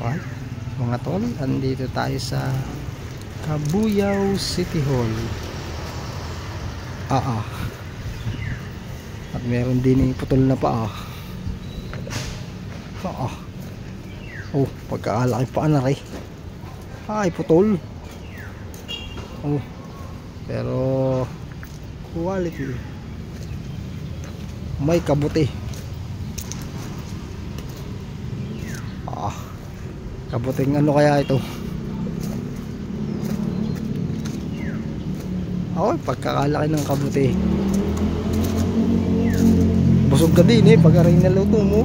Alright, mga tol, andito tayo sa Cabuyao City Hall. At meron din yung putol na paa. Oh, pagkakalaki pa na rin. Ay, putol. Oh, pero quality. May kabuti. Kabuting ano kaya ito? Pagkakalaki ng kabuti. Busog ka din pag aring naluto mo.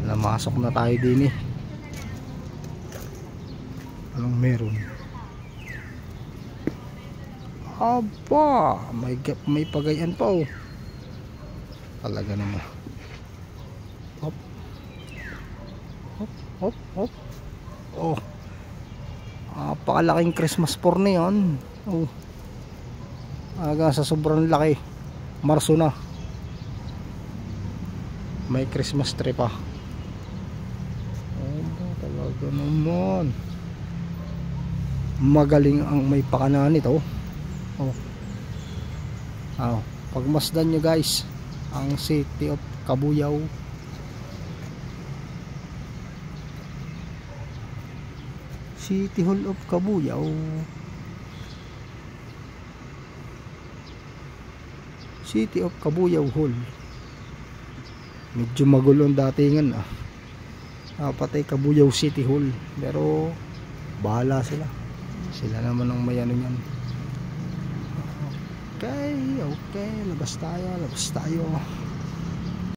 Namasok na tayo din Anong meron? Aba, may pagayan pa talaga naman. Hop. Napakalaking Christmas for na yan. Hanggang sa sobrang laki. Marso na. May Christmas tree pa. Talaga naman. Magaling ang may pakanan nito. Pagmasdan nyo guys ang City of Cabuyao. City Hall of Cabuyao. City of Cabuyao Hall. Medyo magulo ang datingan patay Cabuyao City Hall, pero bahala sila naman ang may ano yan. Okay, labas tayo.